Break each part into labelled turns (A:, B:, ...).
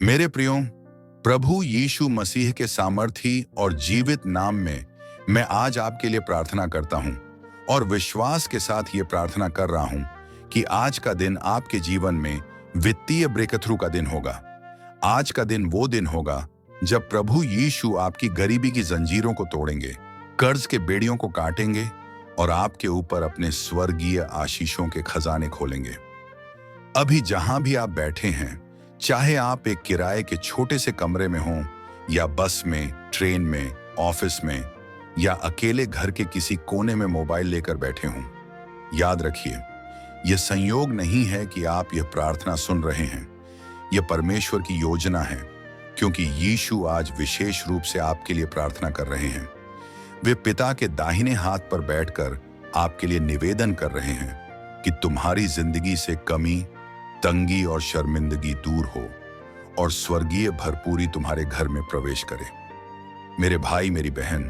A: मेरे प्रियो, प्रभु यीशु मसीह के सामर्थी और जीवित नाम में मैं आज आपके लिए प्रार्थना करता हूं और विश्वास के साथ ये प्रार्थना कर रहा हूं कि आज का दिन आपके जीवन में वित्तीय ब्रेकथ्रू का दिन होगा। आज का दिन वो दिन होगा जब प्रभु यीशु आपकी गरीबी की जंजीरों को तोड़ेंगे, कर्ज के बेड़ियों को काटेंगे और आपके ऊपर अपने स्वर्गीय आशीषों के खजाने खोलेंगे। अभी जहां भी आप बैठे हैं, चाहे आप एक किराए के छोटे से कमरे में हों या बस में, ट्रेन में, ऑफिस में या अकेले घर के किसी कोने में मोबाइल लेकर बैठे हों, याद रखिए, यह संयोग नहीं है कि आप यह प्रार्थना सुन रहे हैं। यह परमेश्वर की योजना है, क्योंकि यीशु आज विशेष रूप से आपके लिए प्रार्थना कर रहे हैं। वे पिता के दाहिने हाथ पर बैठकर आपके लिए निवेदन कर रहे हैं कि तुम्हारी जिंदगी से कमी, तंगी और शर्मिंदगी दूर हो और स्वर्गीय भरपूरी तुम्हारे घर में प्रवेश करे। मेरे भाई, मेरी बहन,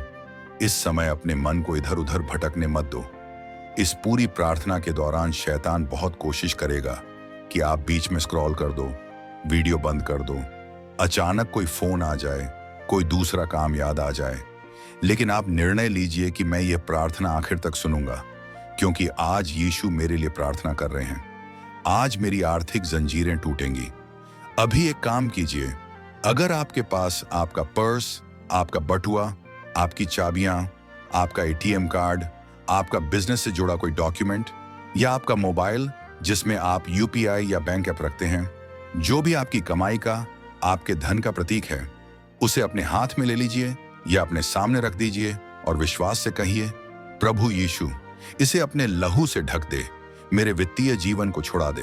A: इस समय अपने मन को इधर उधर भटकने मत दो। इस पूरी प्रार्थना के दौरान शैतान बहुत कोशिश करेगा कि आप बीच में स्क्रॉल कर दो, वीडियो बंद कर दो, अचानक कोई फोन आ जाए, कोई दूसरा काम याद आ जाए। लेकिन आप निर्णय लीजिए कि मैं ये प्रार्थना आखिर तक सुनूंगा, क्योंकि आज यीशु मेरे लिए प्रार्थना कर रहे हैं। आज मेरी आर्थिक जंजीरें टूटेंगी। अभी एक काम कीजिए, अगर आपके पास आपका पर्स, आपका बटुआ, आपकी चाबियां, आपका एटीएम कार्ड, आपका बिजनेस से जुड़ा कोई डॉक्यूमेंट या आपका मोबाइल जिसमें आप यूपीआई या बैंक ऐप रखते हैं, जो भी आपकी कमाई का, आपके धन का प्रतीक है, उसे अपने हाथ में ले लीजिए या अपने सामने रख दीजिए और विश्वास से कहिए, प्रभु यीशु, इसे अपने लहू से ढक दे, मेरे वित्तीय जीवन को छुड़ा दे।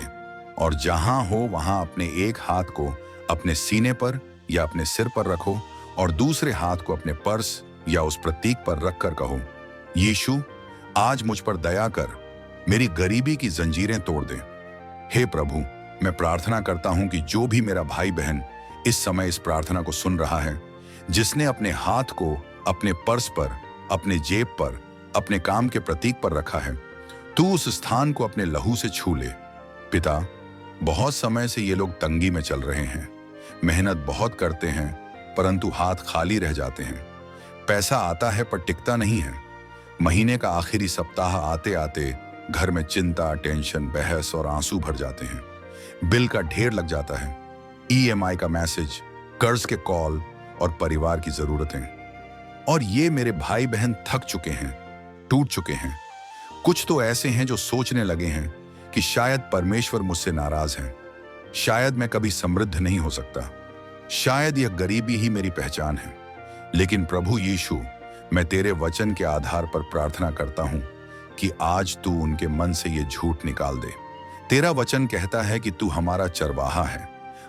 A: और जहां हो वहां अपने एक हाथ को अपने सीने पर या अपने सिर पर रखो और दूसरे हाथ को अपने पर्स या उस प्रतीक पर रखकर कहो, यीशु, आज मुझ पर दया कर, मेरी गरीबी की जंजीरें तोड़ दे। हे प्रभु, मैं प्रार्थना करता हूं कि जो भी मेरा भाई बहन इस समय इस प्रार्थना को सुन रहा है, जिसने अपने हाथ को अपने पर्स पर, अपने जेब पर, अपने काम के प्रतीक पर रखा है, तू उस स्थान को अपने लहू से छू ले। पिता, बहुत समय से ये लोग तंगी में चल रहे हैं, मेहनत बहुत करते हैं परंतु हाथ खाली रह जाते हैं। पैसा आता है पर टिकता नहीं है। महीने का आखिरी सप्ताह आते आते घर में चिंता, टेंशन, बहस और आंसू भर जाते हैं। बिल का ढेर लग जाता है, ईएमआई का मैसेज, कर्ज के कॉल और परिवार की जरूरतें। और ये मेरे भाई बहन थक चुके हैं, टूट चुके हैं। कुछ तो ऐसे हैं जो सोचने लगे हैं कि शायद परमेश्वर मुझसे नाराज हैं, शायद मैं कभी समृद्ध नहीं हो सकता, शायद यह गरीबी ही मेरी पहचान है। लेकिन प्रभु यीशु, मैं तेरे वचन के आधार पर प्रार्थना करता हूं कि आज तू उनके मन से ये झूठ निकाल दे। तेरा वचन कहता है कि तू हमारा चरवाहा है,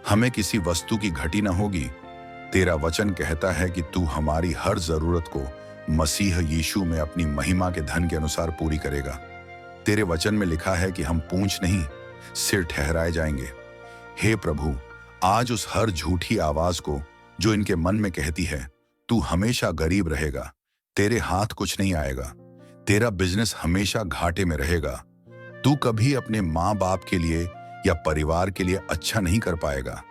A: हमें किसी वस्तु की घटी न होगी। तेरा वचन कहता है कि तू हमारी हर जरूरत को मसीह यीशु में अपनी महिमा के धन के अनुसार पूरी करेगा। तेरे वचन में लिखा है कि हम पूंछ नहीं, सिर ठहराए जाएंगे। हे प्रभु, आज उस हर झूठी आवाज को जो इनके मन में कहती है, तू हमेशा गरीब रहेगा, तेरे हाथ कुछ नहीं आएगा, तेरा बिजनेस हमेशा घाटे में रहेगा, तू कभी अपने माँ बाप के लिए या परिवार के लिए अच्छा नहीं कर पाएगा,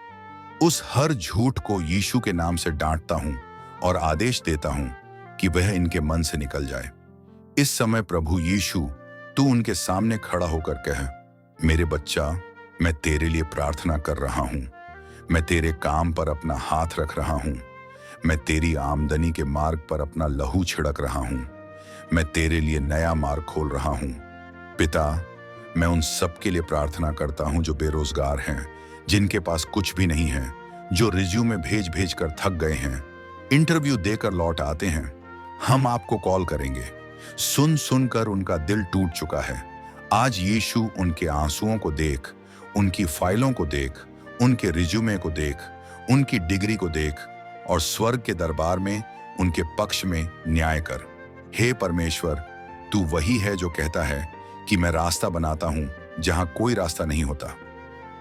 A: उस हर झूठ को यीशु के नाम से डांटता हूं और आदेश देता हूं कि वह इनके मन से निकल जाए। इस समय प्रभु यीशु, तू उनके सामने खड़ा होकर कह, मेरे बच्चा, मैं तेरे लिए प्रार्थना कर रहा हूं, मैं तेरे काम पर अपना हाथ रख रहा हूं, मैं तेरी आमदनी के मार्ग पर अपना लहू छिड़क रहा हूं, मैं तेरे लिए नया मार्ग खोल रहा हूं। पिता, मैं उन सब के लिए प्रार्थना करता हूं जो बेरोजगार हैं, जिनके पास कुछ भी नहीं है, जो रिज्यूमे भेज भेज कर थक गए हैं, इंटरव्यू देकर लौट आते हैं। हम आपको कॉल करेंगे, सुन सुनकर उनका दिल टूट चुका है। आज यीशु उनके आंसुओं को देख, उनकी फाइलों को देख, उनके रिज्यूमे को देख, उनकी डिग्री को देख और स्वर्ग के दरबार में उनके पक्ष में न्याय कर। हे परमेश्वर, तू वही है जो कहता है कि मैं रास्ता बनाता हूं जहां कोई रास्ता नहीं होता।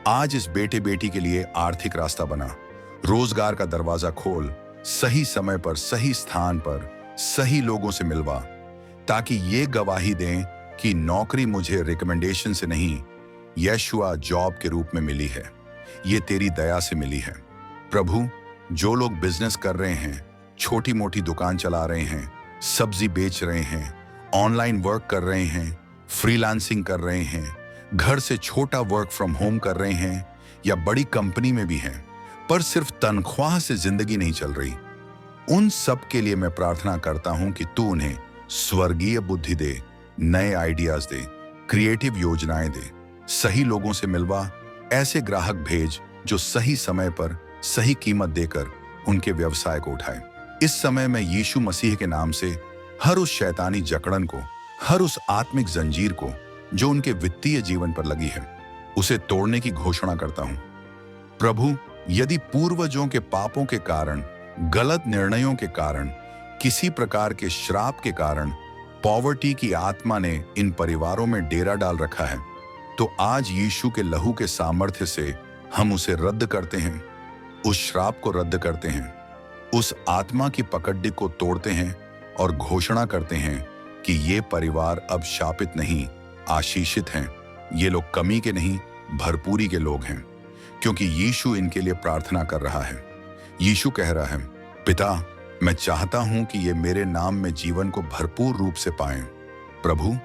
A: आज इस बेटे बेटी के लिए आर्थिक रास्ता बना, रोजगार का दरवाजा खोल, सही समय पर, सही स्थान पर, सही लोगों से मिलवा, ताकि ये गवाही दें कि नौकरी मुझे रिकमेंडेशन से नहीं, यशुआ जॉब के रूप में मिली है, ये तेरी दया से मिली है। प्रभु, जो लोग बिजनेस कर रहे हैं, छोटी मोटी दुकान चला रहे हैं, सब्जी बेच रहे हैं, ऑनलाइन वर्क कर रहे हैं, फ्रीलांसिंग कर रहे हैं, घर से छोटा वर्क फ्रॉम होम कर रहे हैं या बड़ी कंपनी में भी हैं, पर सिर्फ तनख्वाह से जिंदगी नहीं चल रही, उन सब के लिए मैं प्रार्थना करता हूं कि तू उन्हें स्वर्गीय बुद्धि दे, नए आइडियाज दे, क्रिएटिव योजनाएं दे, सही लोगों से मिलवा, ऐसे ग्राहक भेज जो सही समय पर सही कीमत देकर उनके व्यवसाय को उठाए। इस समय मैं यीशु मसीह के नाम से हर उस शैतानी जकड़न को, हर उस आत्मिक जंजीर को जो उनके वित्तीय जीवन पर लगी है, उसे तोड़ने की घोषणा करता हूं। प्रभु, यदि पूर्वजों के पापों के कारण, गलत निर्णयों के कारण, किसी प्रकार के श्राप के कारण पॉवर्टी की आत्मा ने इन परिवारों में डेरा डाल रखा है, तो आज यीशु के लहू के सामर्थ्य से हम उसे रद्द करते हैं, उस श्राप को रद्द करते हैं, उस आत्मा की पकड़ी को तोड़ते हैं और घोषणा करते हैं कि ये परिवार अब शापित नहीं, आशीषित हैं। ये लोग कमी के नहीं, भरपूरी के लोग हैं, क्योंकि यीशु इनके लिए प्रार्थना कर रहा है। यीशु कह रहा है, पिता, मैं चाहता हूं कि ये मेरे नाम में जीवन को भरपूर रूप से पाएं। प्रभु,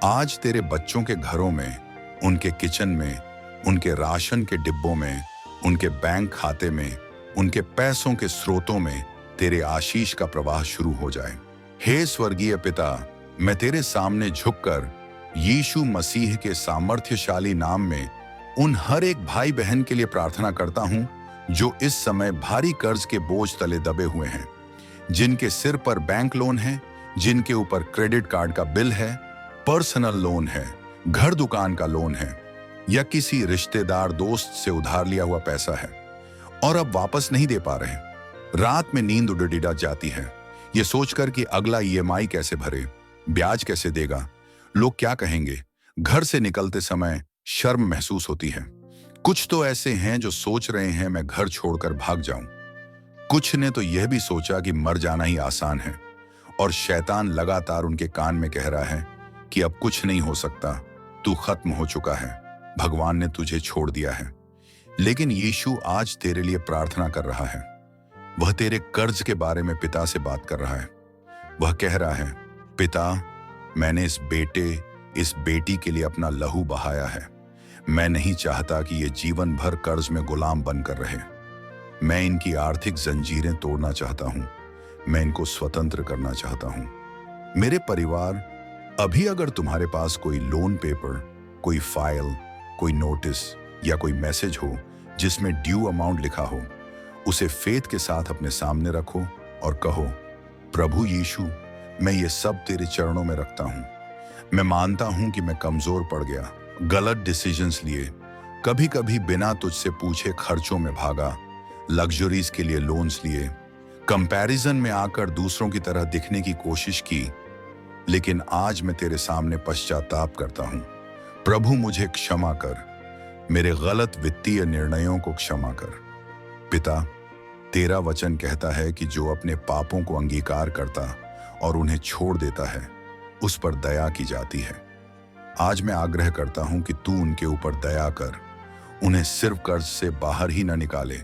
A: आज तेरे बच्चों के घरों में, उनके किचन में, उनके राशन के डिब्बों में, उनके बैंक खाते में, उनके पैसों के स्रोतों में तेरे आशीष का प्रवाह शुरू हो जाए। हे स्वर्गीय पिता, मैं तेरे सामने झुककर यीशु मसीह के सामर्थ्यशाली नाम में उन हर एक भाई बहन के लिए प्रार्थना करता हूं जो इस समय भारी कर्ज के बोझ तले दबे हुए हैं, जिनके सिर पर बैंक लोन है, जिनके ऊपर क्रेडिट कार्ड का बिल है, पर्सनल लोन है, घर दुकान का लोन है, या किसी रिश्तेदार दोस्त से उधार लिया हुआ पैसा है और अब वापस नहीं दे पा रहे। रात में नींद उड़ जाती है ये सोचकर कि अगला ईएमआई कैसे भरे, ब्याज कैसे देगा, लोग क्या कहेंगे। घर से निकलते समय शर्म महसूस होती है। कुछ तो ऐसे हैं जो सोच रहे हैं मैं घर छोड़कर भाग जाऊं। कुछ ने तो यह भी सोचा कि मर जाना ही आसान है, और शैतान लगातार उनके कान में कह रहा है कि अब कुछ नहीं हो सकता, तू खत्म हो चुका है, भगवान ने तुझे छोड़ दिया है। लेकिन यीशु आज तेरे लिए प्रार्थना कर रहा है। वह तेरे कर्ज के बारे में पिता से बात कर रहा है। वह कह रहा है, पिता, मैंने इस बेटे, इस बेटी के लिए अपना लहू बहाया है। मैं नहीं चाहता कि ये जीवन भर कर्ज में गुलाम बनकर रहे। मैं इनकी आर्थिक जंजीरें तोड़ना चाहता हूं। मैं इनको स्वतंत्र करना चाहता हूं। मेरे परिवार, अभी अगर तुम्हारे पास कोई लोन पेपर, कोई फाइल, कोई नोटिस या कोई मैसेज हो जिसमें ड्यू अमाउंट लिखा हो, उसे फेथ के साथ अपने सामने रखो और कहो, प्रभु यीशु, मैं ये सब तेरे चरणों में रखता हूं। मैं मानता हूं कि मैं कमजोर पड़ गया, गलत डिसीजंस लिए, कभी कभी बिना तुझसे पूछे खर्चों में भागा, लग्जरीज के लिए लोन्स लिए, कंपैरिजन में आकर दूसरों की तरह दिखने की कोशिश की। लेकिन आज मैं तेरे सामने पश्चाताप करता हूं। प्रभु, मुझे क्षमा कर, मेरे गलत वित्तीय निर्णयों को क्षमा कर। पिता, तेरा वचन कहता है कि जो अपने पापों को अंगीकार करता और उन्हें छोड़ देता है, उस पर दया की जाती है। आज मैं आग्रह करता हूं कि तू उनके ऊपर दया कर, उन्हें सिर्फ कर्ज से बाहर ही न निकाले,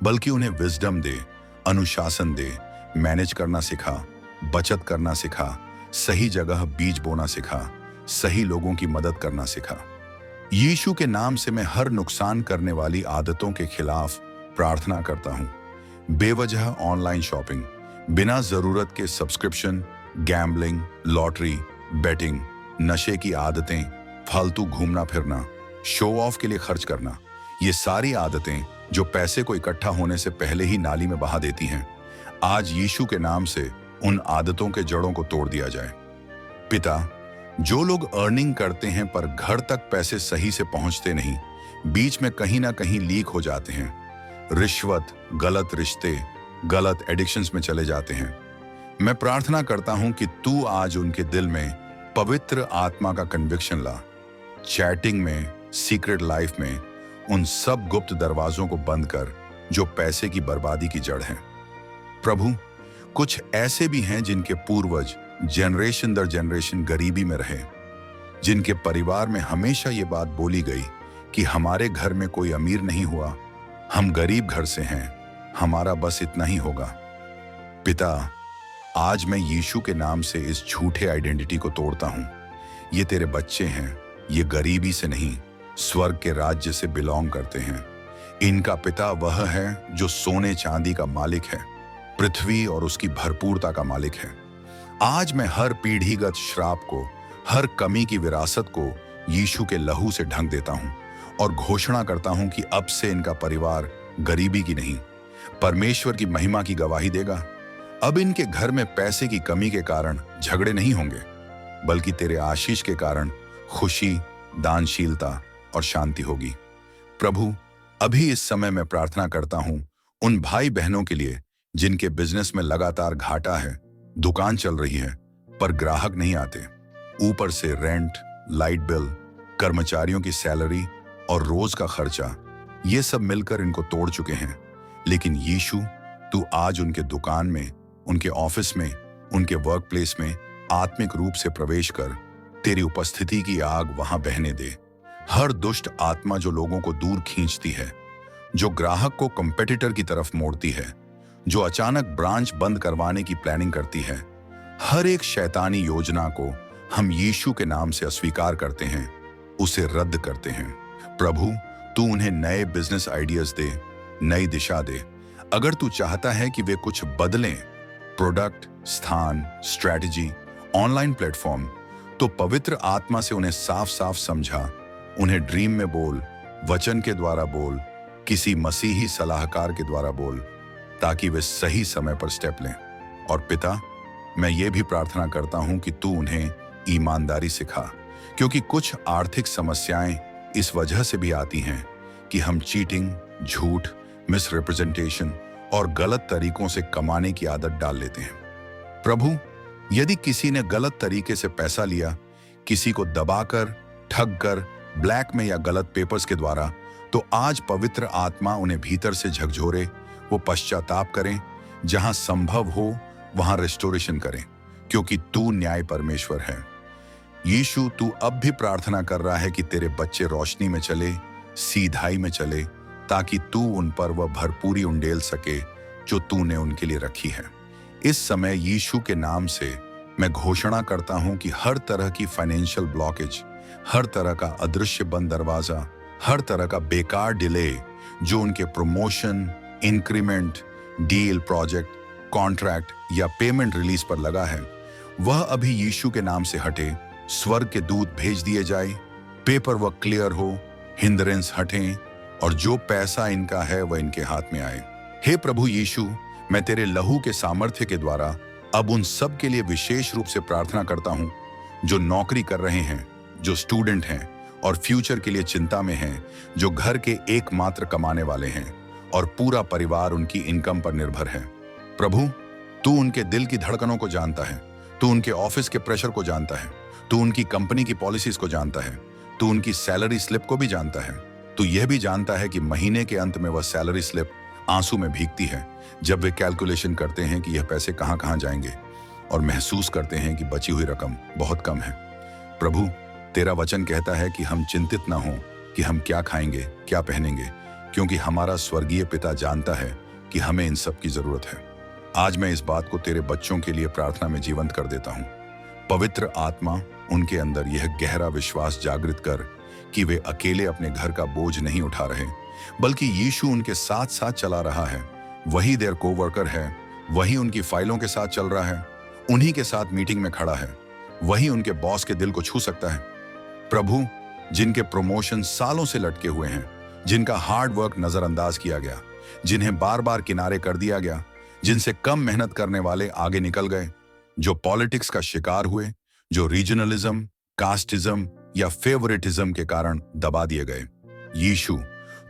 A: बल्कि उन्हें विजडम दे, अनुशासन दे, मैनेज करना सिखा, बचत करना सिखा, सही जगह बीज बोना सिखा, सही लोगों की मदद करना सिखा। यीशु के नाम से मैं हर नुकसान करने वाली आदतों के खिलाफ प्रार्थना करता हूं। बेवजह ऑनलाइन शॉपिंग, बिना जरूरत के सब्सक्रिप्शन, गैम्बलिंग, लॉटरी, बेटिंग, नशे की आदतें, फालतू घूमना फिरना, शो ऑफ के लिए खर्च करना, ये सारी आदतें जो पैसे को इकट्ठा होने से पहले ही नाली में बहा देती हैं, आज यीशु के नाम से उन आदतों के जड़ों को तोड़ दिया जाए। पिता, जो लोग अर्निंग करते हैं पर घर तक पैसे सही से पहुंचते नहीं, बीच में कहीं ना कहीं लीक हो जाते हैं, रिश्वत, गलत रिश्ते, गलत एडिक्शंस में चले जाते हैं, मैं प्रार्थना करता हूं कि तू आज उनके दिल में पवित्र आत्मा का कन्विक्शन ला। चैटिंग में, सीक्रेट लाइफ में उन सब गुप्त दरवाजों को बंद कर जो पैसे की बर्बादी की जड़ हैं। प्रभु, कुछ ऐसे भी हैं जिनके पूर्वज जनरेशन दर जनरेशन गरीबी में रहे, जिनके परिवार में हमेशा ये बात बोली गई कि हमारे घर में कोई अमीर नहीं हुआ, हम गरीब घर से हैं, हमारा बस इतना ही होगा। पिता, आज मैं यीशु के नाम से इस झूठे आइडेंटिटी को तोड़ता हूं। ये तेरे बच्चे हैं, ये गरीबी से नहीं, स्वर्ग के राज्य से बिलोंग करते हैं। इनका पिता वह है जो सोने चांदी का मालिक है, पृथ्वी और उसकी भरपूरता का मालिक है। आज मैं हर पीढ़ीगत श्राप को, हर कमी की विरासत को यीशु के लहू से ढक देता हूं और घोषणा करता हूं कि अब से इनका परिवार गरीबी की नहीं, परमेश्वर की महिमा की गवाही देगा। अब इनके घर में पैसे की कमी के कारण झगड़े नहीं होंगे, बल्कि तेरे आशीष के कारण खुशी, दानशीलता और शांति होगी। प्रभु, अभी इस समय मैं प्रार्थना करता हूं उन भाई बहनों के लिए जिनके बिजनेस में लगातार घाटा है, दुकान चल रही है पर ग्राहक नहीं आते, ऊपर से रेंट, लाइट बिल, कर्मचारियों की सैलरी और रोज का खर्चा, ये सब मिलकर इनको तोड़ चुके हैं। लेकिन यीशु, तू आज उनके दुकान में, उनके ऑफिस में, उनके वर्क प्लेस में आत्मिक रूप से प्रवेश कर तेरी उपस्थिति की आग वहां बहने दे। हर दुष्ट आत्मा जो लोगों को दूर खींचती है, जो ग्राहक को कंपेटिटर की तरफ मोड़ती है, जो अचानक ब्रांच बंद करवाने की प्लानिंग करती है, हर एक शैतानी योजना को हम यीशु के नाम से अस्वीकार करते हैं, उसे रद्द करते हैं। प्रभु, तू उन्हें नए बिजनेस आइडियाज दे, नई दिशा दे। अगर तू चाहता है कि वे कुछ बदलें, प्रोडक्ट, स्थान, स्ट्रैटेजी, ऑनलाइन प्लेटफॉर्म, तो पवित्र आत्मा से उन्हें साफ साफ समझा, उन्हें ड्रीम में बोल, वचन के द्वारा बोल, किसी मसीही सलाहकार के द्वारा बोल, ताकि वे सही समय पर स्टेप लें। और पिता, मैं ये भी प्रार्थना करता हूं कि तू उन्हें ईमानदारी सिखा, क्योंकि कुछ आर्थिक समस्याएं इस वजह से भी आती हैं कि हम चीटिंग, झूठ, मिसरिप्रेजेंटेशन और गलत तरीकों से कमाने की आदत डाल लेते हैं। प्रभु, यदि किसी ने गलत तरीके से पैसा लिया, किसी को दबाकर, ठग कर, ब्लैक में या गलत पेपर्स के द्वारा, तो आज पवित्र आत्मा उन्हें भीतर से झकझोरे, वो पश्चाताप करें, जहां संभव हो वहां रिस्टोरेशन करें, क्योंकि तू न्याय परमेश्वर है। यीशु, तू अब भी प्रार्थना कर रहा है कि तेरे बच्चे रोशनी में चले, सीधाई में चले, ताकि तू उन पर वह भरपूरी उंडेल सके जो तूने उनके लिए रखी है। इस समय यीशु के नाम से मैं घोषणा करता हूं कि हर तरह की फाइनेंशियल ब्लॉकेज, हर तरह का अदृश्य बंद दरवाजा, हर तरह का बेकार डिले जो उनके promotion, increment, deal, project, contract या पेमेंट रिलीज पर लगा है, वह अभी यीशु के नाम से हटे। स्वर्ग के दूत भेज दिए जाए, पेपर वर्क क्लियर हो, हिंड्रेंस हटें और जो पैसा इनका है वह इनके हाथ में आए। हे प्रभु यीशु, मैं तेरे लहू के सामर्थ्य के द्वारा अब उन सब के लिए विशेष रूप से प्रार्थना करता हूं जो नौकरी कर रहे हैं, जो स्टूडेंट हैं और फ्यूचर के लिए चिंता में हैं, जो घर के एकमात्र कमाने वाले हैं और पूरा परिवार उनकी इनकम पर निर्भर है। प्रभु, तू उनके दिल की धड़कनों को जानता है, तू उनके ऑफिस के प्रेशर को जानता है, तू उनकी कंपनी की पॉलिसीज को जानता है, तू उनकी सैलरी स्लिप को भी जानता है। तू यह भी जानता है कि महीने के अंत में वह सैलरी स्लिप आंसू में भीगती है जब वे कैलकुलेशन करते हैं कि यह पैसे कहां कहां जाएंगे और महसूस करते हैं कि बची हुई रकम बहुत कम है। प्रभु, तेरा वचन कहता है कि हम चिंतित ना हों कि हम क्या खाएंगे, क्या पहनेंगे, क्योंकि हमारा स्वर्गीय पिता जानता है कि हमें इन सब की जरूरत है। आज मैं इस बात को तेरे बच्चों के लिए प्रार्थना में जीवंत कर देता हूं। पवित्र आत्मा, उनके अंदर यह गहरा विश्वास जागृत कर कि वे अकेले अपने घर का बोझ नहीं उठा रहे, बल्कि यीशु उनके साथ साथ चला रहा है। वही देयर कोवर्कर है, वही उनकी फाइलों के साथ चल रहा है, उन्हीं के साथ मीटिंग में खड़ा है, वही उनके बॉस के दिल को छू सकता है। प्रभु, जिनके प्रमोशन सालों से लटके हुए हैं, जिनका हार्ड वर्क नजरअंदाज किया गया, जिन्हें बार बार किनारे कर दिया गया, जिनसे कम मेहनत करने वाले आगे निकल गए, जो पॉलिटिक्स का शिकार हुए, जो रीजनलिज्म, कास्टिज्म या फेवरेटिज्म के कारण दबा दिए गए। यीशु,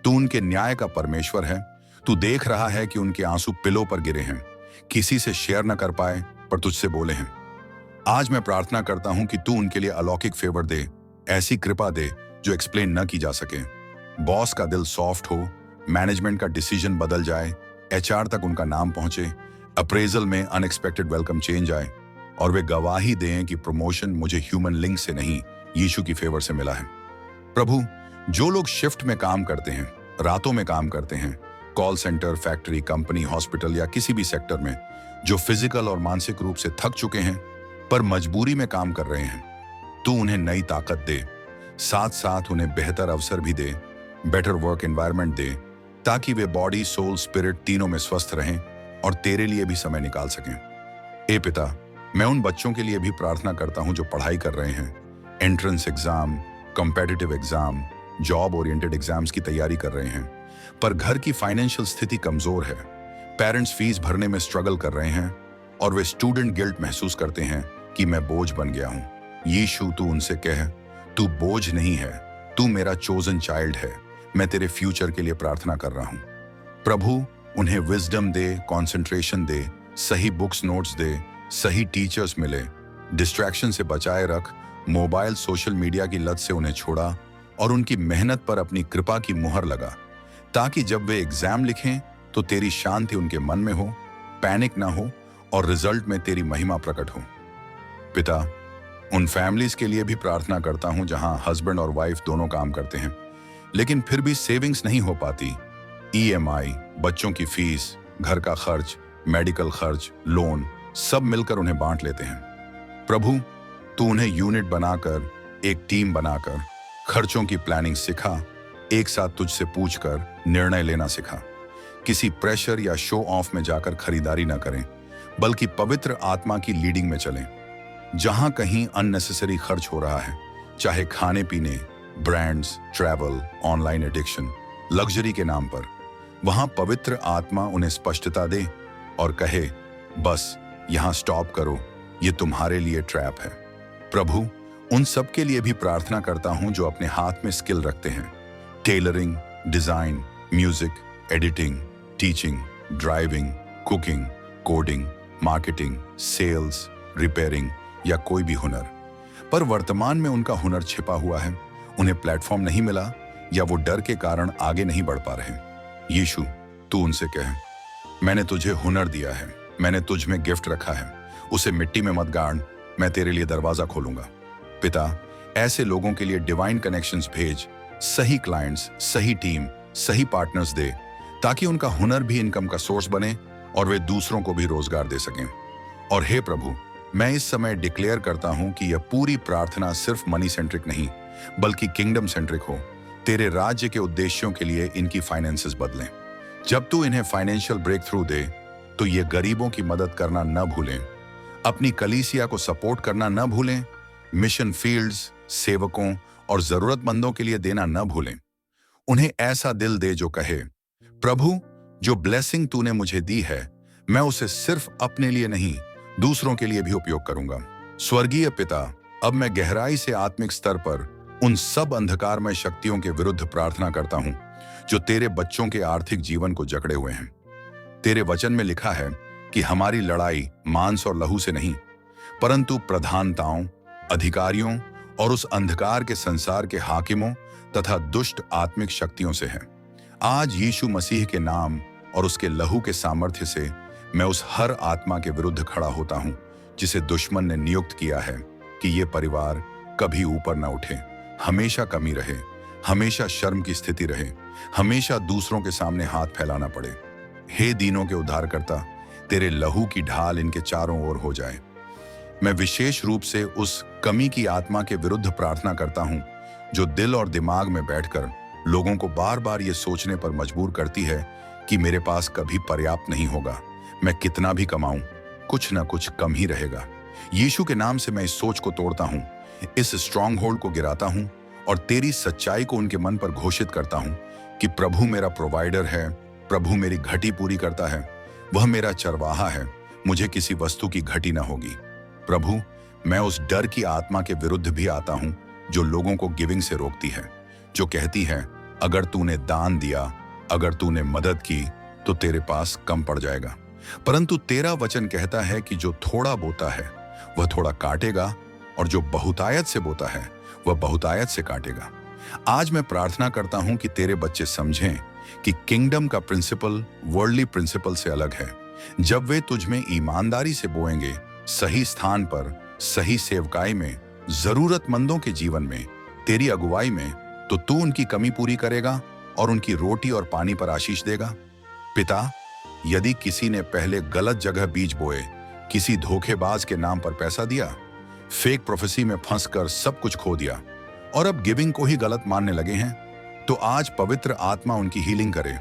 A: तू उनके न्याय का परमेश्वर है। तू देख रहा है कि उनके आंसू पिलो पर गिरे हैं, किसी से शेयर न कर पाए पर तुझसे बोले हैं। आज मैं प्रार्थना करता हूं कि तू उनके लिए अलौकिक फेवर दे, ऐसी कृपा दे जो एक्सप्लेन न की जा सके। बॉस का दिल सॉफ्ट हो, मैनेजमेंट का डिसीजन बदल जाए, एचआर तक उनका नाम पहुंचे, अप्रेजल में अनएक्सपेक्टेड वेलकम चेंज आए और वे गवाही दें कि प्रमोशन मुझे ह्यूमन लिंक से नहीं, यीशु की फेवर से मिला है। प्रभु, जो लोग शिफ्ट में काम करते हैं, रातों में काम करते हैं, call centre, factory, company, hospital या किसी भी सेक्टर में जो फिजिकल और मानसिक रूप से थक चुके हैं पर मजबूरी में काम कर रहे हैं, तू उन्हें नई ताकत दे, साथ साथ उन्हें बेहतर अवसर भी दे, बेटर वर्क एनवायरनमेंट दे, ताकि वे बॉडी, सोल, स्पिरिट तीनों में स्वस्थ रहें और तेरे लिए भी समय निकाल सकें। ए पिता, मैं उन बच्चों के लिए भी प्रार्थना करता हूं जो पढ़ाई कर रहे हैं, entrance exam, competitive exam, job oriented exams की तैयारी कर रहे हैं, पर घर की फाइनेंशियल स्थिति कमजोर है, पेरेंट्स फीस भरने में स्ट्रगल कर रहे हैं और वे स्टूडेंट गिल्ट महसूस करते हैं कि मैं बोझ बन गया हूं। यीशु, तू उनसे कह, तू बोझ नहीं है, तू मेरा चोजन चाइल्ड है। मैं तेरे फ्यूचर के लिए प्रार्थना कर रहा हूं। प्रभु, उन्हें विजडम दे, कंसंट्रेशन दे, सही बुक्स नोट्स दे, सही टीचर्स मिले, डिस्ट्रैक्शन से बचाए रख, मोबाइल, सोशल मीडिया की लत से उन्हें छोड़ा और उनकी मेहनत पर अपनी कृपा की मुहर लगा, ताकि जब वे एग्जाम लिखें तो तेरी शांति उनके मन में हो, पैनिक ना हो और रिजल्ट में तेरी महिमा प्रकट हो। पिता, उन फैमिलीज के लिए भी प्रार्थना करता हूं जहां हस्बैंड और वाइफ दोनों काम करते हैं लेकिन फिर भी सेविंग्स नहीं हो पाती। ईएमआई, बच्चों की फीस, घर का खर्च, मेडिकल खर्च, लोन, सब मिलकर उन्हें बांट लेते हैं। प्रभु, तू उन्हें यूनिट बनाकर, एक टीम बनाकर खर्चों की प्लानिंग सिखा, एक साथ तुझसे पूछकर निर्णय लेना सिखा। किसी प्रेशर या शो ऑफ में जाकर खरीदारी ना करें, बल्कि पवित्र आत्मा की लीडिंग में चलें। जहां कहीं अननेसेसरी खर्च हो रहा है, चाहे खाने पीने, brands, travel, online addiction, luxury के नाम पर, वहां पवित्र आत्मा उन्हें स्पष्टता दे और कहे, बस यहां स्टॉप करो, ये तुम्हारे लिए ट्रैप है। प्रभु, उन सब के लिए भी प्रार्थना करता हूं जो अपने हाथ में स्किल रखते हैं, tailoring, design, music, editing, teaching, driving, cooking, coding, marketing, sales, repairing या कोई भी हुनर, पर वर्तमान में उनका हुनर छिपा हुआ है, उन्हें प्लेटफॉर्म नहीं मिला या वो डर के कारण आगे नहीं बढ़ पा रहे। यीशु, तू उनसे कहे, मैंने तुझे हुनर दिया है, मैंने तुझ में गिफ्ट रखा है, उसे मिट्टी में मत गाड़, मैं तेरे लिए दरवाजा खोलूंगा। पिता, ऐसे लोगों के लिए डिवाइन कनेक्शंस भेज, सही क्लाइंट्स, सही टीम, सही पार्टनर्स दे, ताकि उनका हुनर भी इनकम का सोर्स बने और वे दूसरों को भी रोजगार दे सकें। और हे प्रभु, मैं इस समय डिक्लेयर करता हूं कि यह पूरी प्रार्थना सिर्फ मनी सेंट्रिक नहीं, बल्कि किंगडम सेंट्रिक हो। तेरे राज्य के उद्देश्यों के लिए इनकी फाइनेंसेस बदलें। जब तू इन्हें फाइनेंशियल ब्रेक थ्रू दे, तो ये गरीबों की मदद करना न भूलें, अपनी कलीसिया को सपोर्ट करना न भूलें, मिशन फील्ड्स, सेवकों और जरूरतमंदों के लिए देना न भूलें। उन्हें ऐसा दिल दे जो कहे, प्रभु, जो ब्लेसिंग तूने मुझे दी है, मैं उसे सिर्फ अपने लिए नहीं, दूसरों के लिए भी उपयोग करूंगा। स्वर्गीय पिता, अब मैं गहराई से आत्मिक स्तर पर उन सब अंधकारमय शक्तियों के विरुद्ध प्रार्थना करता हूं जो तेरे बच्चों के आर्थिक जीवन को जकड़े हुए हैं। तेरे वचन में लिखा है कि हमारी लड़ाई मांस और लहू से नहीं, परंतु प्रधानताओं, अधिकारियों और उस अंधकार के संसार के हाकिमों तथा दुष्ट आत्मिक शक्तियों से है। आज यीशु मसीह के नाम और उसके लहू के सामर्थ्य से मैं उस हर आत्मा के विरुद्ध खड़ा होता हूं जिसे दुश्मन ने नियुक्त किया है कि ये परिवार कभी ऊपर न उठे, हमेशा कमी रहे, हमेशा शर्म की स्थिति रहे, हमेशा दूसरों के सामने हाथ फैलाना पड़े। हे दीनों के उद्धारकर्ता, तेरे लहू की ढाल इनके चारों ओर हो जाए। मैं विशेष रूप से उस कमी की आत्मा के विरुद्ध प्रार्थना करता हूं जो दिल और दिमाग में बैठकर लोगों को बार बार ये सोचने पर मजबूर करती है कि मेरे पास कभी पर्याप्त नहीं होगा, मैं कितना भी कमाऊं, कुछ ना कुछ कम ही रहेगा। यीशु के नाम से मैं इस सोच को तोड़ता हूं, इस स्ट्रॉन्ग होल्ड को गिराता हूं और तेरी सच्चाई को उनके मन पर घोषित करता हूं कि प्रभु मेरा प्रोवाइडर है, प्रभु मेरी घटी पूरी करता है, वह मेरा चरवाहा है, मुझे किसी वस्तु की घटी ना होगी। प्रभु, मैं उस डर की आत्मा के विरुद्ध भी आता हूं जो लोगों को गिविंग से रोकती है, जो कहती है अगर तूने दान दिया, अगर तूने मदद की तो तेरे पास कम पड़ जाएगा। परंतु तेरा वचन कहता है कि जो थोड़ा बोता है वह थोड़ा काटेगा और जो बहुतायत से बोता है वह बहुतायत से काटेगा। आज मैं प्रार्थना करता हूं कि तेरे बच्चे समझें कि किंगडम का प्रिंसिपल वर्ल्डली प्रिंसिपल से अलग है। जब वे तुझ में ईमानदारी से बोएंगे, सही स्थान पर, सही सेवकाई में, जरूरतमंदों के जीवन में, तेरी अगुवाई में, तो तू उनकी कमी पूरी करेगा और उनकी रोटी और पानी पर आशीष देगा। पिता, यदि किसी ने पहले गलत जगह बीज बोए, किसी धोखेबाज के नाम पर पैसा दिया, फेक प्रोफेसी में फंसकर सब कुछ खो दिया और अब गिविंग को ही गलत मानने लगे हैं, तो आज पवित्र आत्मा उनकी हीलिंग करे,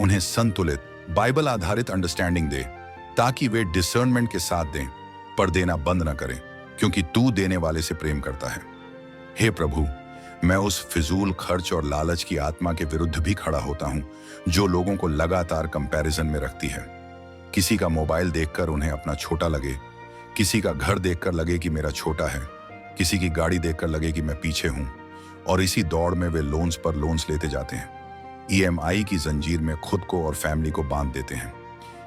A: उन्हें संतुलित बाइबल आधारित अंडरस्टैंडिंग दे, ताकि वे डिसर्नमेंट के साथ दें, पर देना बंद न करें, क्योंकि तू देने वाले से प्रेम करता है। हे प्रभु, मैं उस फिजूल खर्च और लालच की आत्मा के विरुद्ध भी खड़ा होता हूं, जो लोगों को लगातार कंपैरिजन में रखती है। किसी का मोबाइल देखकर उन्हें अपना छोटा लगे, किसी का घर देखकर लगे कि मेरा छोटा है, किसी की गाड़ी देखकर लगे कि मैं पीछे हूं, और इसी दौड़ में वे लोन्स पर लोन्स लेते जाते हैं। ईएमआई की जंजीर में खुद को और फैमिली को बांध देते हैं।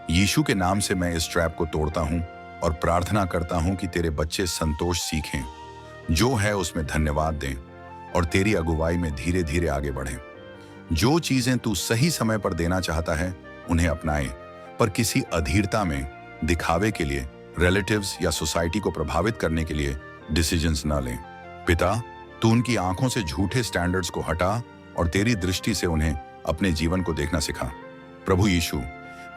A: यीशु के नाम से मैं इस ट्रैप को तोड़ता हूं और प्रार्थना करता हूं कि तेरे बच्चे संतोष सीखें, जो है उसमें धन्यवाद दें और तेरी अगुवाई में धीरे धीरे आगे बढ़ें। जो चीजें तू सही समय पर देना चाहता है उन्हें अपनाएं, पर किसी अधीरता में, दिखावे के लिए, रिलेटिव्स या सोसाइटी को प्रभावित करने के लिए डिसीजंस न लें। पिता, तू उनकी आंखों से झूठे स्टैंडर्ड्स को हटा और तेरी दृष्टि से उन्हें अपने जीवन को देखना सिखा। प्रभु यीशु,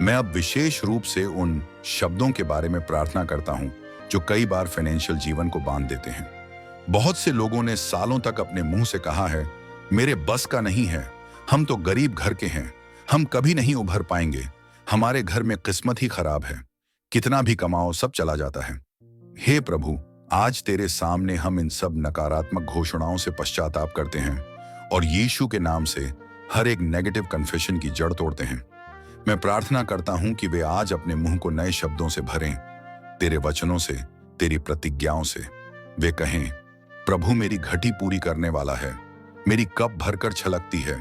A: मैं अब विशेष रूप से उन शब्दों के बारे में प्रार्थना करता हूं जो कई बार फाइनेंशियल जीवन को बांध देते हैं। बहुत से लोगों ने सालों तक अपने मुंह से कहा है, मेरे बस का नहीं है, हम तो गरीब घर के हैं, हम कभी नहीं उभर पाएंगे, हमारे घर में किस्मत ही खराब है, कितना भी कमाओ सब चला जाता है। हे प्रभु, आज तेरे सामने हम इन सब नकारात्मक घोषणाओं से पश्चाताप करते हैं और यीशु के नाम से हर एक नेगेटिव कन्फेशन की जड़ तोड़ते हैं। मैं प्रार्थना करता हूं कि वे आज अपने मुंह को नए शब्दों से भरें, तेरे वचनों से, तेरी प्रतिज्ञाओं से। वे कहें, प्रभु मेरी घटी पूरी करने वाला है, मेरी कप भरकर छलकती है,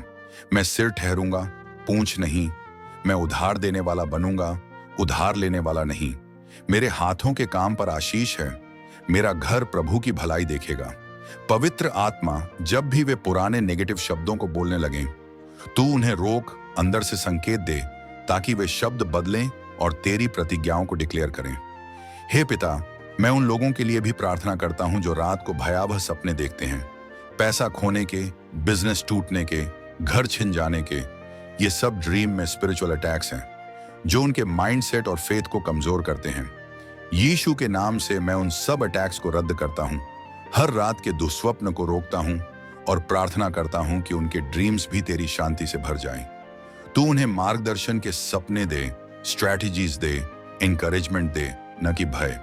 A: मैं सिर ठहरूंगा, पूंछ नहीं, मैं उधार देने वाला बनूंगा, उधार लेने वाला नहीं। मेरे हाथों के काम पर आशीष है, मेरा घर प्रभु की भलाई देखेगा। पवित्र आत्मा, जब भी वे पुराने नेगेटिव शब्दों को बोलने लगें, तू उन्हें रोक, अंदर से संकेत दे, ताकि वे शब्द बदलें और तेरी प्रतिज्ञाओं को डिक्लेयर करें। हे पिता, मैं उन लोगों के लिए भी प्रार्थना करता हूं जो रात को भयावह सपने देखते हैं, पैसा खोने के, बिजनेस टूटने के, घर छिन जाने के। ये सब ड्रीम में स्पिरिचुअल अटैक्स हैं जो उनके माइंडसेट और फेथ को कमजोर करते हैं। यीशु के नाम से मैं उन सब अटैक्स को रद्द करता हूं, हर रात के दुस्वप्न को रोकता हूं और प्रार्थना करता हूं कि उनके ड्रीम्स भी तेरी शांति से भर जाएं। तू उन्हें मार्गदर्शन के सपने दे, स्ट्रैटेजीज दे, एनकरेजमेंट दे, न कि भय।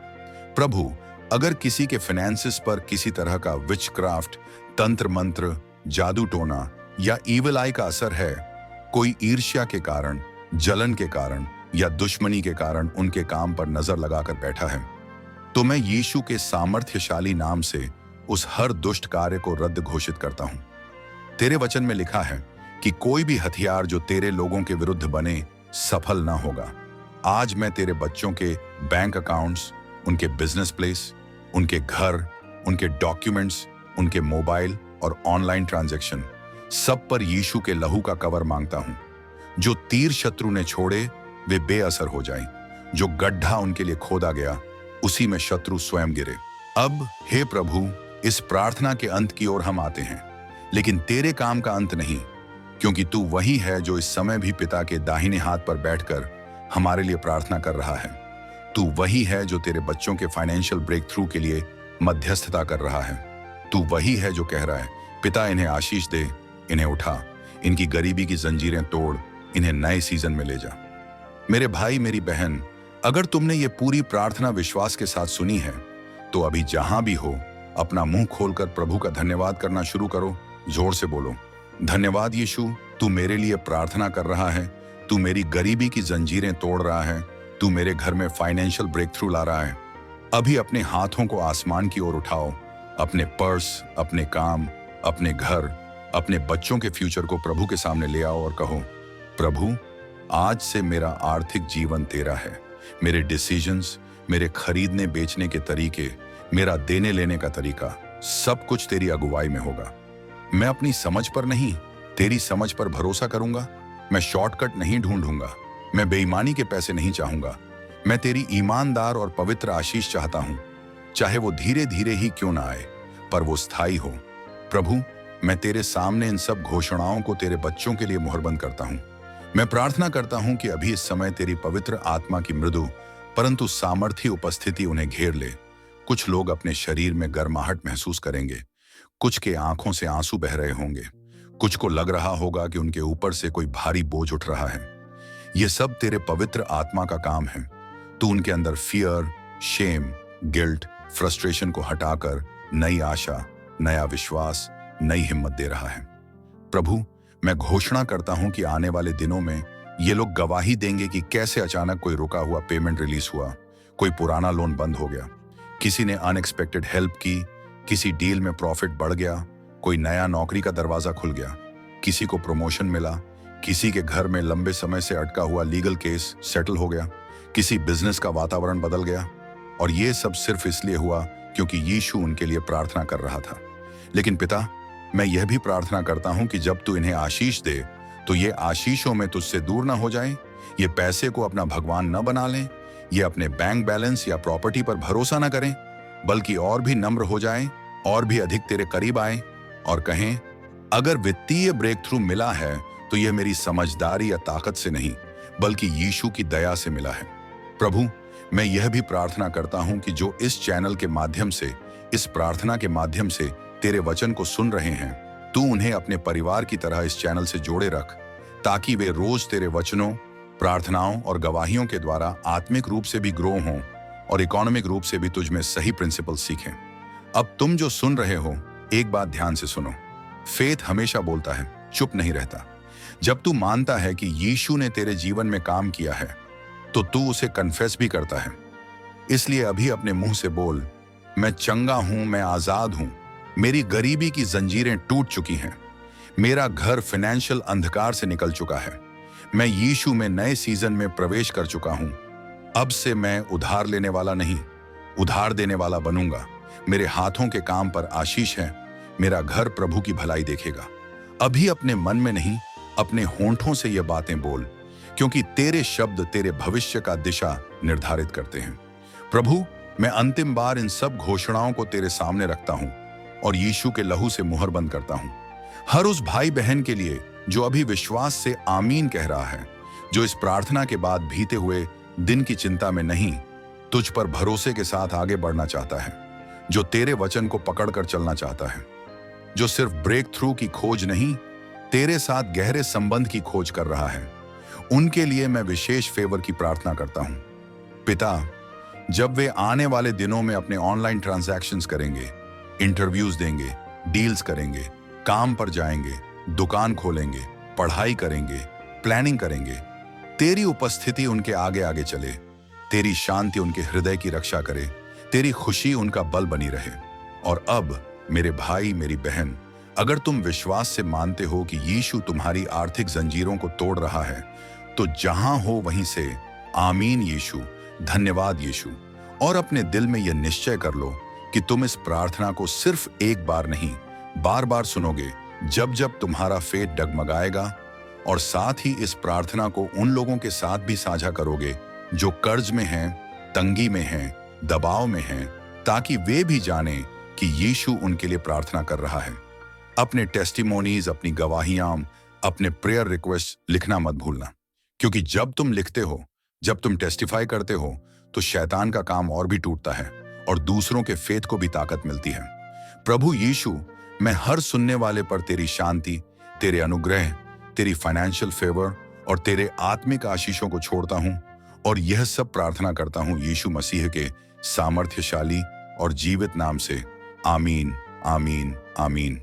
A: प्रभु, अगर किसी के फाइनेंसेस पर किसी तरह का विचक्राफ्ट, तंत्र मंत्र, जादू टोना या ईविल आई का असर है, कोई ईर्ष्या के कारण, जलन के कारण या दुश्मनी के कारण उनके काम पर नजर लगाकर बैठा है, तो मैं यीशु के सामर्थ्यशाली नाम से उस हर दुष्ट कार्य को रद्द घोषित करता हूं। तेरे वचन में लिखा है कि कोई भी हथियार जो तेरे लोगों के विरुद्ध बने सफल ना होगा। आज मैं तेरे बच्चों के बैंक अकाउंट्स, उनके बिजनेस प्लेस, उनके घर, उनके डॉक्यूमेंट्स, उनके मोबाइल और ऑनलाइन ट्रांजैक्शन, सब पर यीशु के लहू का कवर मांगता हूं। जो तीर शत्रु ने छोड़े वे बेअसर हो जाएं, जो गड्ढा उनके लिए खोदा गया उसी में शत्रु स्वयं गिरे। अब हे प्रभु, इस प्रार्थना के अंत की ओर हम आते हैं, लेकिन तेरे काम का अंत नहीं, क्योंकि तू वही है जो इस समय भी पिता के दाहिने हाथ पर बैठकर हमारे लिए प्रार्थना कर रहा है। तू वही है जो तेरे बच्चों के फाइनेंशियल ब्रेक थ्रू के लिए मध्यस्थता कर रहा है। तू वही है जो कह रहा है, पिता इन्हें आशीष दे, इन्हें उठा, इनकी गरीबी की जंजीरें तोड़, इन्हें नए सीजन में ले जा। मेरे भाई, मेरी बहन, अगर तुमने ये पूरी प्रार्थना विश्वास के साथ सुनी है, तो अभी जहां भी हो अपना मुंह खोलकर प्रभु का धन्यवाद करना शुरू करो। जोर से बोलो, धन्यवाद यीशु, तू मेरे लिए प्रार्थना कर रहा है, तू मेरी गरीबी की जंजीरें तोड़ रहा है, तू मेरे घर में फाइनेंशियल ब्रेक थ्रू ला रहा है। अभी अपने हाथों को आसमान की ओर उठाओ, अपने पर्स, अपने काम, अपने घर, अपने बच्चों के फ्यूचर को प्रभु के सामने ले आओ और कहो, प्रभु, आज से मेरा आर्थिक जीवन तेरा है। मेरे डिसीजंस, मेरे खरीदने बेचने के तरीके, मेरा देने लेने का तरीका, सब कुछ तेरी अगुवाई में होगा। मैं अपनी समझ पर नहीं, तेरी समझ पर भरोसा करूंगा। मैं शॉर्टकट नहीं ढूंढूंगा, मैं बेईमानी के पैसे नहीं चाहूंगा। मैं तेरी ईमानदार और पवित्र आशीष चाहता हूं, चाहे वो धीरे धीरे ही क्यों ना आए, पर वो स्थायी हो। प्रभु, मैं तेरे सामने इन सब घोषणाओं को तेरे बच्चों के लिए मुहरबंद करता हूं। मैं प्रार्थना करता हूं कि अभी इस समय तेरी पवित्र आत्मा की मृदु परंतु सामर्थी उपस्थिति उन्हें घेर ले। कुछ लोग अपने शरीर में गर्माहट महसूस करेंगे, कुछ के आंखों से आंसू बह रहे होंगे, कुछ को लग रहा होगा कि उनके ऊपर से कोई भारी बोझ उठ रहा है। ये सब तेरे पवित्र आत्मा का काम है। तू उनके अंदर फियर, शेम, गिल्ट, फ्रस्ट्रेशन को हटाकर नई आशा, नया विश्वास, नई हिम्मत दे रहा है। प्रभु, मैं घोषणा करता हूं कि आने वाले दिनों में ये लोग गवाही देंगे कि कैसे अचानक कोई रुका हुआ पेमेंट रिलीज हुआ, कोई पुराना लोन बंद हो गया, किसी ने अनएक्सपेक्टेड हेल्प की, किसी डील में प्रॉफिट बढ़ गया, कोई नया नौकरी का दरवाजा खुल गया, किसी को प्रमोशन मिला, किसी के घर में लंबे समय से अटका हुआ लीगल केस सेटल हो गया, किसी बिजनेस का वातावरण बदल गया। और ये सब सिर्फ इसलिए हुआ क्योंकि यीशु उनके लिए प्रार्थना कर रहा था। लेकिन पिता, मैं यह भी प्रार्थना करता हूं कि जब तू इन्हें आशीष दे तो ये आशीषों में तुझसे दूर ना हो जाएं, ये पैसे को अपना भगवान न बना लें, ये अपने बैंक बैलेंस या प्रॉपर्टी पर भरोसा न करें, बल्कि और भी नम्र हो जाएं, और भी अधिक तेरे करीब आएं और कहें, अगर वित्तीय ब्रेक थ्रू मिला है तो यह मेरी समझदारी या ताकत से नहीं बल्कि यीशु की दया से मिला है। प्रभु, मैं यह भी प्रार्थना करता हूं कि जो इस चैनल के माध्यम से, इस प्रार्थना के माध्यम से तेरे वचन को सुन रहे हैं, तू उन्हें अपने परिवार की तरह इस चैनल से जोड़े रख, ताकि वे रोज तेरे वचनों, प्रार्थनाओं और गवाहियों के द्वारा आत्मिक रूप से भी ग्रो हों और इकोनॉमिक रूप से भी तुझ में सही प्रिंसिपल सीखें। अब तुम जो सुन रहे हो, एक बात ध्यान से सुनो। फेथ हमेशा बोलता है, चुप नहीं रहता। जब तू मानता है कि यीशु ने तेरे जीवन में काम किया है, तो तू उसे कन्फेस भी करता है। इसलिए अभी अपने मुंह से बोल, मैं चंगा हूं, मैं आजाद हूं, मेरी गरीबी की जंजीरें टूट चुकी हैं, मेरा घर फाइनेंशियल अंधकार से निकल चुका है, मैं यीशु में नए सीजन में प्रवेश कर चुका हूं। अब से मैं उधार लेने वाला नहीं, उधार देने वाला बनूंगा। मेरे हाथों के काम पर आशीष है, मेरा घर प्रभु की भलाई देखेगा। अभी अपने मन में नहीं, अपने होंठों से ये बातें बोल, क्योंकि तेरे शब्द तेरे भविष्य का दिशा निर्धारित करते हैं। प्रभु, मैं अंतिम बार इन सब घोषणाओं को तेरे सामने रखता हूं और यीशु के लहू से मुहर बंद करता हूं। हर उस भाई बहन के लिए जो अभी विश्वास से आमीन कह रहा है, जो इस प्रार्थना के बाद बीते हुए दिन की चिंता में नहीं, तुझ पर भरोसे के साथ आगे बढ़ना चाहता है, जो तेरे वचन को पकड़कर चलना चाहता है, जो सिर्फ ब्रेक थ्रू की खोज नहीं, तेरे साथ गहरे संबंध की खोज कर रहा है, उनके लिए मैं विशेष फेवर की प्रार्थना करता हूं। पिता, जब वे आने वाले दिनों में अपने ऑनलाइन ट्रांजैक्शंस करेंगे, इंटरव्यूज देंगे, डील्स करेंगे, काम पर जाएंगे, दुकान खोलेंगे, पढ़ाई करेंगे, प्लानिंग करेंगे, तेरी उपस्थिति उनके आगे आगे चले, तेरी शांति उनके हृदय की रक्षा करे, तेरी खुशी उनका बल बनी रहे। और अब मेरे भाई, मेरी बहन, अगर तुम विश्वास से मानते हो कि यीशु तुम्हारी आर्थिक जंजीरों को तोड़ रहा है, तो जहां हो वहीं से आमीन यीशु, धन्यवाद यीशु, और अपने दिल में यह निश्चय कर लो कि तुम इस प्रार्थना को सिर्फ एक बार नहीं, बार बार सुनोगे जब जब तुम्हारा फेथ डगमगाएगा, और साथ ही इस प्रार्थना को उन लोगों के साथ भी साझा करोगे जो कर्ज में हैं, तंगी में हैं, दबाव में हैं, ताकि वे भी जानें कि यीशु उनके लिए प्रार्थना कर रहा है। अपने टेस्टिमोनीज, अपनी गवाहियां, अपने प्रेयर रिक्वेस्ट लिखना मत भूलना, क्योंकि जब तुम लिखते हो, जब तुम टेस्टिफाई करते हो, तो शैतान का काम और भी टूटता है और दूसरों के फेथ को भी ताकत मिलती है। प्रभु यीशु, मैं हर सुनने वाले पर तेरी शांति, तेरे अनुग्रह, तेरी फाइनेंशियल फेवर और तेरे आत्मिक आशीषों को छोड़ता हूं, और यह सब प्रार्थना करता हूं यीशु मसीह के सामर्थ्यशाली और जीवित नाम से। आमीन, आमीन, आमीन।